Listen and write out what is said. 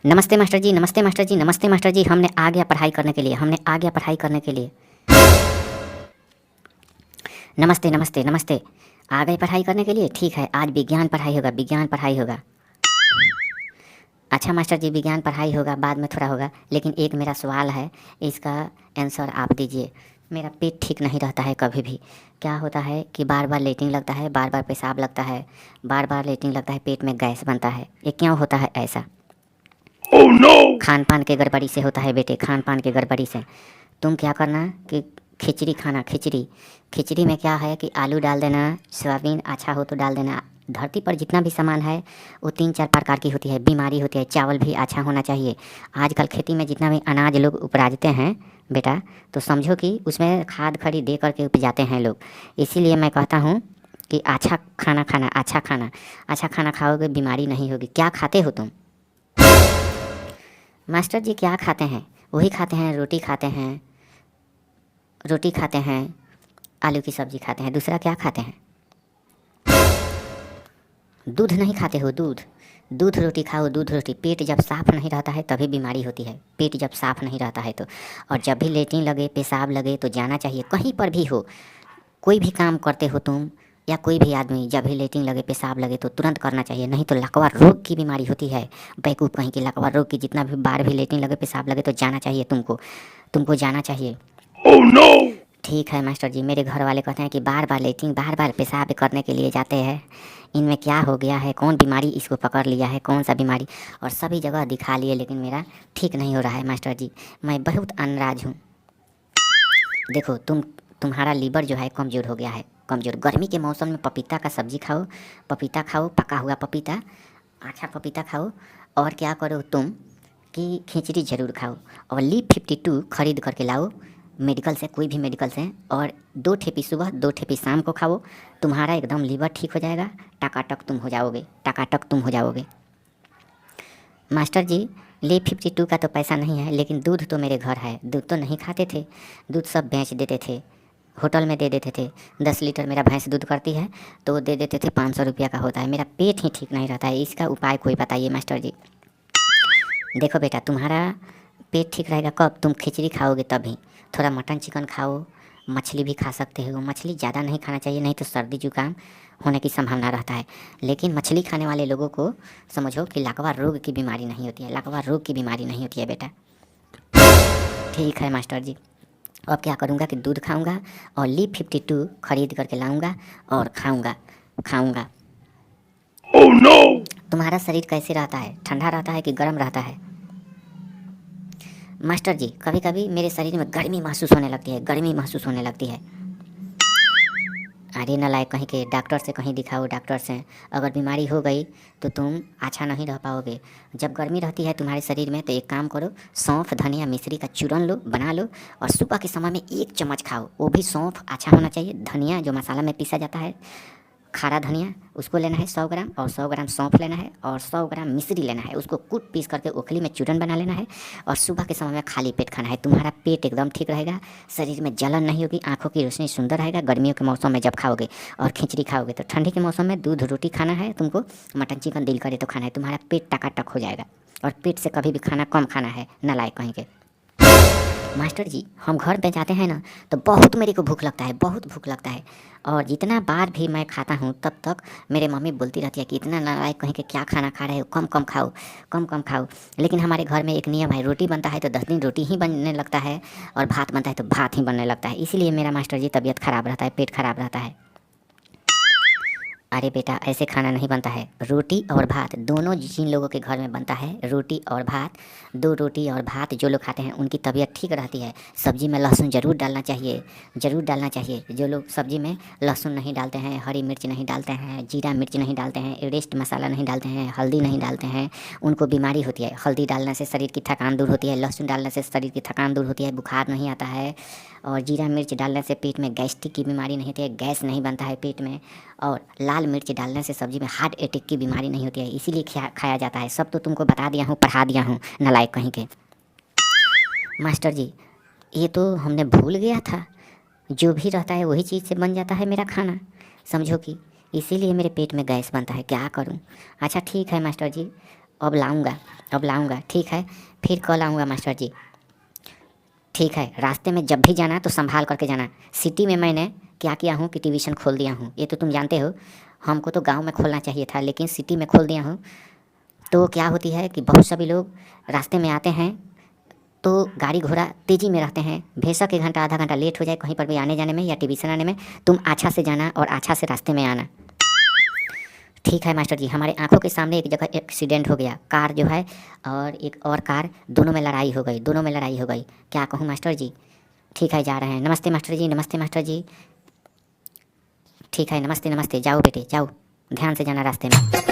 नमस्ते मास्टर जी, नमस्ते मास्टर जी, नमस्ते मास्टर जी। हमने आ गया पढ़ाई करने के लिए, हमने आ गया पढ़ाई करने के लिए। नमस्ते नमस्ते नमस्ते। आ गए पढ़ाई करने के लिए? ठीक है, आज विज्ञान पढ़ाई होगा, विज्ञान पढ़ाई होगा। अच्छा मास्टर जी, विज्ञान पढ़ाई होगा, बाद में थोड़ा होगा, लेकिन एक मेरा सवाल है, इसका आंसर आप दीजिए। मेरा पेट ठीक नहीं रहता है कभी भी। क्या होता है कि बार बार लेटरिन लगता है, बार बार पेशाब लगता है, बार बार लेटरिन लगता है, पेट में गैस बनता है। ये क्यों होता है ऐसा? Oh no! खान पान के गड़बड़ी से होता है बेटे, खान पान के गड़बड़ी से। तुम क्या करना कि खिचड़ी खाना, खिचड़ी। खिचड़ी में क्या है कि आलू डाल देना, सोयाबीन अच्छा हो तो डाल देना। धरती पर जितना भी सामान है वो 3-4 प्रकार की होती है, बीमारी होती है। चावल भी अच्छा होना चाहिए। आजकल खेती में जितना भी अनाज लोग उपजाते हैं बेटा, तो समझो कि उसमें खाद खड़ी दे करके उपजाते हैं लोग। इसीलिए मैं कहता हूँ कि अच्छा खाना खाना, अच्छा खाना। अच्छा खाना खाओगे बीमारी नहीं होगी। क्या खाते हो तुम? मास्टर जी क्या खाते हैं? वही खाते हैं, रोटी खाते हैं, रोटी खाते हैं, आलू की सब्ज़ी खाते हैं। दूसरा क्या खाते हैं? दूध नहीं खाते हो? दूध, दूध रोटी खाओ, दूध रोटी। पेट जब साफ़ नहीं रहता है तभी बीमारी होती है, पेट जब साफ़ नहीं रहता है तो। और जब भी लेटरिन लगे, पेशाब लगे तो जाना चाहिए, कहीं पर भी हो। कोई भी काम करते हो तुम या कोई भी आदमी, जब भी लेटरिन लगे, पेशाब लगे तो तुरंत करना चाहिए, नहीं तो लकवा रोग की बीमारी होती है। बेवकूफ़ कहीं की, लकवा रोग की। जितना भी बार भी लेटरिन लगे, पेशाब लगे तो जाना चाहिए तुमको, तुमको जाना चाहिए। Oh no! ठीक है मास्टर जी, मेरे घर वाले कहते हैं कि बार बार लेटरिन, बार बार पेशाब करने के लिए जाते हैं। इनमें क्या हो गया है, कौन बीमारी इसको पकड़ लिया है, कौन सा बीमारी। और सभी जगह दिखा लिए लेकिन मेरा ठीक नहीं हो रहा है मास्टर जी। मैं बहुत अनराज हूँ। देखो तुम्हारा लीवर जो है कमज़ोर हो गया है, कमज़ोर। गर्मी के मौसम में पपीता का सब्ज़ी खाओ, पपीता खाओ, पका हुआ पपीता, अच्छा पपीता खाओ। और क्या करो तुम कि खिचड़ी ज़रूर खाओ। और लीव 52 खरीद करके लाओ मेडिकल से, कोई भी मेडिकल से। और 2 ठेपी सुबह, 2 ठेपी शाम को खाओ। तुम्हारा एकदम लीवर ठीक हो जाएगा, टकाटक तुम हो जाओगे, टकाटक तुम हो जाओगे। मास्टर जी लीव 52 का तो पैसा नहीं है, लेकिन दूध तो मेरे घर है। दूध तो नहीं खाते थे, दूध सब बेच देते थे, होटल में दे देते थे। 10 लीटर मेरा भैंस दूध करती है तो दे देते थे, 500 रुपया का होता है। मेरा पेट ही ठीक नहीं रहता है, इसका उपाय कोई बताइए मास्टर जी। देखो बेटा, तुम्हारा पेट ठीक रहेगा कब? तुम खिचड़ी खाओगे तभी। थोड़ा मटन चिकन खाओ, मछली भी खा सकते हो। मछली ज़्यादा नहीं खाना चाहिए, नहीं तो सर्दी जुकाम होने की संभावना रहता है। लेकिन मछली खाने वाले लोगों को समझो कि लकवा रोग की बीमारी नहीं होती है, लकवा रोग की बीमारी नहीं होती है बेटा। ठीक है मास्टर जी। अब क्या करूँगा कि दूध खाऊँगा और लीव 52 खरीद करके लाऊँगा और खाऊँगा, खाऊँगा। Oh no! तुम्हारा शरीर कैसे रहता है, ठंडा रहता है कि गर्म रहता है? मास्टर जी कभी कभी मेरे शरीर में गर्मी महसूस होने लगती है, गर्मी महसूस होने लगती है। अरे नालायक कहीं के, डॉक्टर से कहीं दिखाओ, डॉक्टर से। अगर बीमारी हो गई तो तुम अच्छा नहीं रह पाओगे। जब गर्मी रहती है तुम्हारे शरीर में तो एक काम करो, सौंफ धनिया मिश्री का चूरन लो, बना लो और सुबह के समय में 1 चम्मच खाओ। वो भी सौंफ अच्छा होना चाहिए, धनिया जो मसाला में पीसा जाता है, खारा धनिया, उसको लेना है 100 ग्राम, और 100 ग्राम सौंफ लेना है, और 100 ग्राम मिश्री लेना है। उसको कूट पीस करके ओखली में चूरन बना लेना है और सुबह के समय में खाली पेट खाना है। तुम्हारा पेट एकदम ठीक रहेगा, शरीर में जलन नहीं होगी, आंखों की रोशनी सुंदर रहेगा। गर्मियों के मौसम में जब खाओगे और खिचड़ी खाओगे तो ठंडी के मौसम में दूध रोटी खाना है तुमको, मटन चिकन दिल करे तो खाना है। तुम्हारा पेट टकाटक हो जाएगा। और पेट से कभी भी खाना कम खाना है, नालायक कहीं के। मास्टर जी हम घर पे जाते हैं ना तो बहुत मेरे को भूख लगता है, बहुत भूख लगता है। और जितना बार भी मैं खाता हूँ तब तक मेरे मम्मी बोलती रहती है कि इतना नालायक कहीं के क्या खाना खा रहे हो, कम कम खाओ, कम कम खाओ। लेकिन हमारे घर में एक नियम है, रोटी बनता है तो 10 दिन रोटी ही बनने लगता है, और भात बनता है तो भात ही बनने लगता है। इसीलिए मेरा मास्टर जी तबीयत ख़राब रहता है, पेट खराब रहता है। अरे बेटा ऐसे खाना नहीं बनता है, रोटी और भात दोनों जिन लोगों के घर में बनता है, रोटी और भात, 2 रोटी और भात जो लोग खाते हैं उनकी तबीयत ठीक रहती है। सब्जी में लहसुन ज़रूर डालना चाहिए, ज़रूर डालना चाहिए। जो लोग सब्जी में लहसुन नहीं डालते हैं, हरी मिर्च नहीं डालते हैं, जीरा मिर्च नहीं डालते हैं, एवरेस्ट मसाला नहीं डालते हैं, हल्दी नहीं डालते हैं, उनको बीमारी होती है। हल्दी डालने से शरीर की थकान दूर होती है, लहसुन डालने से शरीर की थकान दूर होती है, बुखार नहीं आता है। और जीरा मिर्च डालने से पेट में गैस्ट्रिक की बीमारी नहीं होती है, गैस नहीं बनता है पेट में। और लाल मिर्च डालने से सब्जी में हार्ट अटैक की बीमारी नहीं होती है, इसीलिए खाया जाता है। सब तो तुमको बता दिया हूँ, पढ़ा दिया हूँ, नालायक कहीं के। मास्टर जी ये तो हमने भूल गया था, जो भी रहता है वही चीज़ से बन जाता है मेरा खाना, समझो कि इसीलिए मेरे पेट में गैस बनता है, क्या करूँ। अच्छा ठीक है मास्टर जी, अब लाऊंगा, ठीक है, फिर कल आऊँगा मास्टर जी। ठीक है, रास्ते में जब भी जाना तो संभाल करके जाना। सिटी में मैंने क्या किया हूँ कि ट्यूशन खोल दिया हूँ, ये तो तुम जानते हो। हमको तो गांव में खोलना चाहिए था, लेकिन सिटी में खोल दिया हूँ। तो क्या होती है कि बहुत सभी लोग रास्ते में आते हैं तो गाड़ी घोड़ा तेज़ी में रहते हैं, बेशक 1 घंटा आधा घंटा लेट हो जाए कहीं पर भी आने जाने में या ट्यूशन आने में, तुम अच्छा से जाना और अच्छा से रास्ते में आना। ठीक है मास्टर जी। हमारे आंखों के सामने एक जगह एक्सीडेंट हो गया, कार जो है और एक और कार, दोनों में लड़ाई हो गई, क्या कहूँ मास्टर जी। ठीक है, जा रहे हैं। नमस्ते मास्टर जी, नमस्ते मास्टर जी। ठीक है, नमस्ते नमस्ते, जाओ बेटे जाओ, ध्यान से जाना रास्ते में।